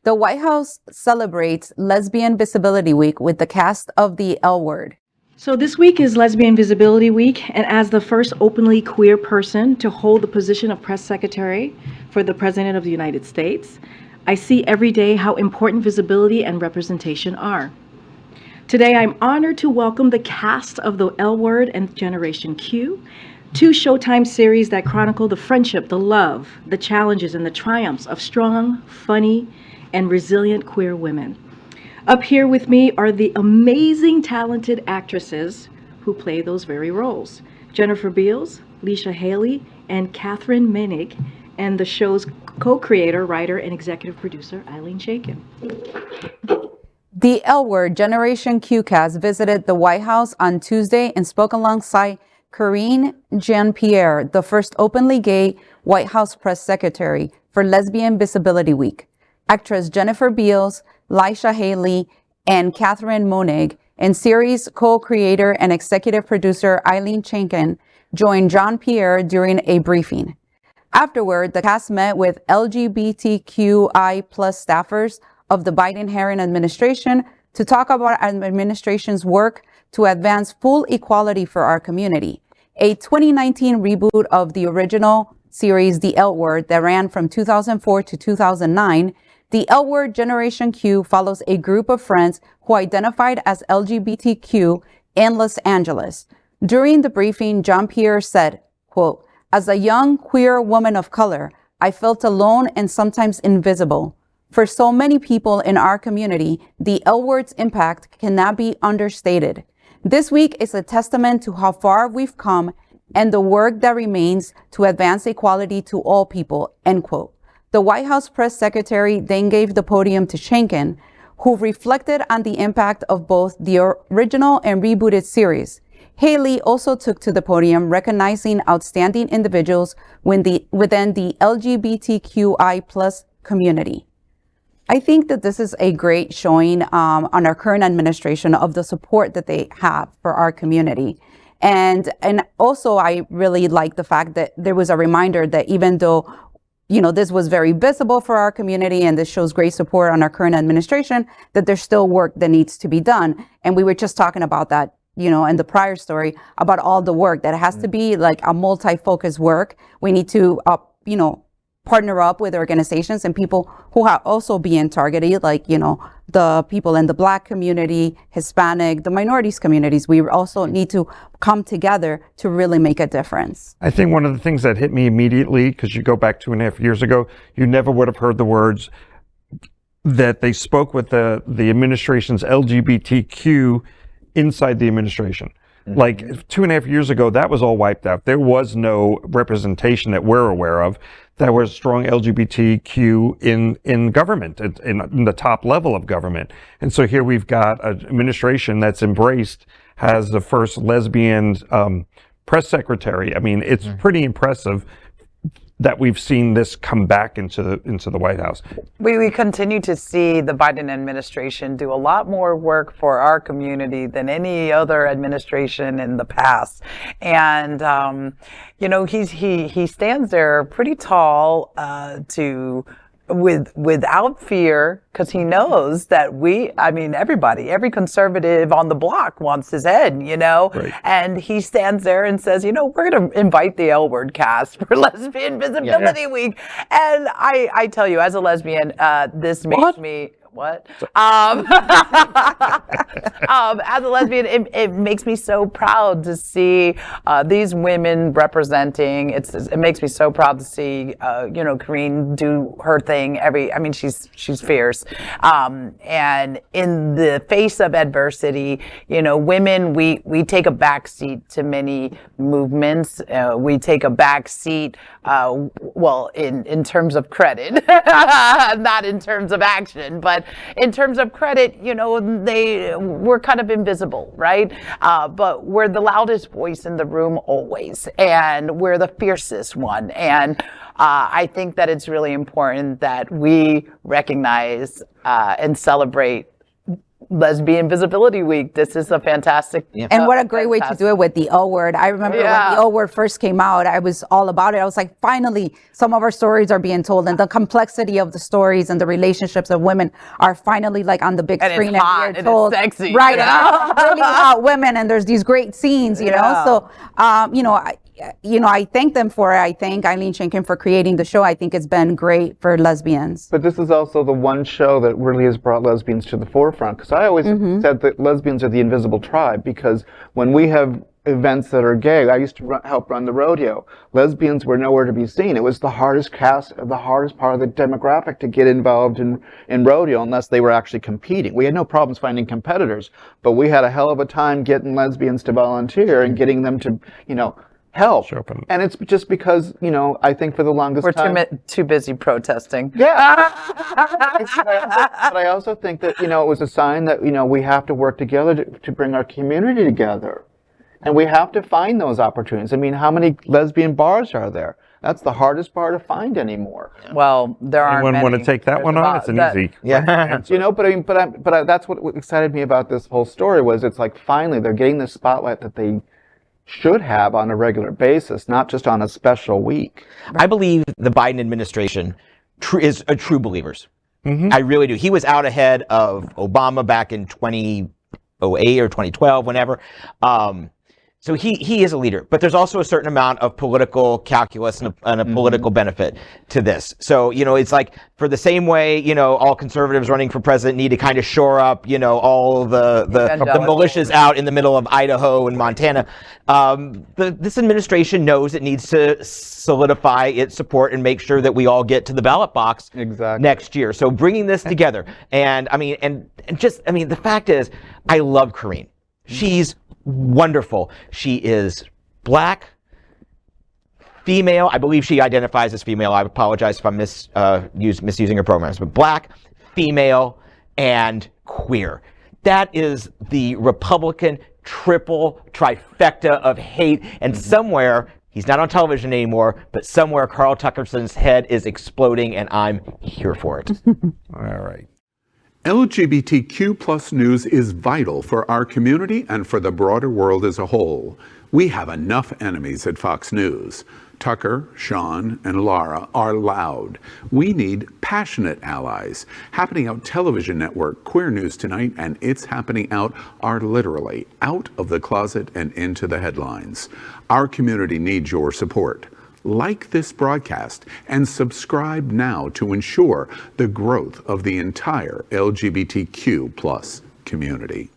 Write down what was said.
The White House celebrates Lesbian Visibility Week with the cast of the L Word. So this week is Lesbian Visibility Week, and as the first openly queer person to hold the position of press secretary for the President of the United States, I see every day how important visibility and representation are. Today, I'm honored to welcome the cast of the L Word and Generation Q, two Showtime series that chronicle the friendship, the love, the challenges, and the triumphs of strong, funny, and resilient queer women. Up here with me are the amazing, talented actresses who play those very roles. Jennifer Beals, Leisha Hailey, and Katherine Moennig, and the show's co-creator, writer, and executive producer, Ilene Chaiken. The L Word Generation Q cast visited the White House on Tuesday and spoke alongside Karine Jean-Pierre, the first openly gay White House press secretary for Lesbian Visibility Week. Actress Jennifer Beals, Leisha Hailey, and Katherine Moennig, and series co-creator and executive producer Ilene Chaiken joined Jean-Pierre during a briefing. Afterward, the cast met with LGBTQI plus staffers of the Biden-Harris administration to talk about our administration's work to advance full equality for our community. A 2019 reboot of the original series, The L Word, that ran from 2004 to 2009, The L Word Generation Q follows a group of friends who identified as LGBTQ in Los Angeles. During the briefing, Jean-Pierre said, quote, "As a young queer woman of color, I felt alone and sometimes invisible. For so many people in our community, the L Word's impact cannot be understated. This week is a testament to how far we've come and the work that remains to advance equality to all people," end quote. The White House press secretary then gave the podium to Chaiken, who reflected on the impact of both the original and rebooted series. Hailey also took to the podium, recognizing outstanding individuals within the LGBTQI plus community. I think that this is a great showing on our current administration of the support that they have for our community. And also, I really like the fact that there was a reminder that even though this was very visible for our community and this shows great support on our current administration, that there's still work that needs to be done. And we were just talking about that, in the prior story about all the work that has to be like a multi-focus work. We need to, partner up with organizations and people who are also being targeted, like, the people in the Black community, Hispanic, the minorities communities. We also need to come together to really make a difference. I think one of the things that hit me immediately, because you go back 2.5 years ago, you never would have heard the words that they spoke with the administration's LGBTQ inside the administration. Mm-hmm. Like 2.5 years ago, that was all wiped out. There was no representation that we're aware of that was strong LGBTQ in government, in the top level of government. And so here we've got an administration that's embraced, has the first lesbian press secretary. I mean, it's pretty impressive that we've seen this come back into the White House. We continue to see the Biden administration do a lot more work for our community than any other administration in the past. And, he stands there pretty tall without fear, because he knows that every conservative on the block wants his head, right. And he stands there and says, we're going to invite the L Word cast for Lesbian Visibility Week. And I tell you, as a lesbian, this makes me... What? As a lesbian, it makes me so proud to see these women representing. It makes me so proud to see Karine do her thing. She's fierce. And in the face of adversity, women, we take a back seat to many movements. We take a back seat, in terms of credit, not in terms of action, but in terms of credit, we're kind of invisible, right? But we're the loudest voice in the room always, and we're the fiercest one. And I think that it's really important that we recognize and celebrate Lesbian Visibility Week. This is a fantastic. And what a great way to do it with the L word. I remember when the L word first came out, I was all about it. I was like, finally, some of our stories are being told, and the complexity of the stories and the relationships of women are finally like on the big screen. It's hot, and we are told, it's sexy. Right, really hot women, and there's these great scenes, you know? So, I thank them for it. I thank Ilene Chaiken for creating the show. I think it's been great for lesbians. But this is also the one show that really has brought lesbians to the forefront, because I always said that lesbians are the invisible tribe, because when we have events that are gay, I used to help run the rodeo. Lesbians were nowhere to be seen. It was the hardest part of the demographic to get involved in rodeo unless they were actually competing. We had no problems finding competitors, but we had a hell of a time getting lesbians to volunteer and getting them to, help. And it's just because, I think for the longest time... We're too busy protesting. Yeah. But I also think that, it was a sign that, we have to work together to bring our community together. And we have to find those opportunities. I mean, how many lesbian bars are there? That's the hardest bar to find anymore. Well, there aren't many. Anyone want to take that one on? It's an easy. Yeah. But that's what excited me about this whole story was it's like finally they're getting the spotlight that they should have on a regular basis, not just on a special week. I believe the Biden administration is a true believers. I really do. He was out ahead of Obama back in 2008 or 2012, whenever. So he is a leader, but there's also a certain amount of political calculus and a political benefit to this. So, it's like for the same way, all conservatives running for president need to kind of shore up, all the militias out in the middle of Idaho and Montana. This administration knows it needs to solidify its support and make sure that we all get to the ballot box next year. So bringing this together, and the fact is, I love Karine. She's wonderful. She is Black, female. I believe she identifies as female. I apologize if I'm misusing her pronouns, but Black, female, and queer. That is the Republican triple trifecta of hate. And somewhere, he's not on television anymore, but somewhere Carl Tuckerson's head is exploding, and I'm here for it. All right. LGBTQ plus news is vital for our community and for the broader world as a whole. We have enough enemies at Fox News. Tucker, Sean, and Lara are loud. We need passionate allies. Happening Out television network, Queer News Tonight, and It's Happening Out are literally out of the closet and into the headlines. Our community needs your support. Like this broadcast and subscribe now to ensure the growth of the entire LGBTQ plus community.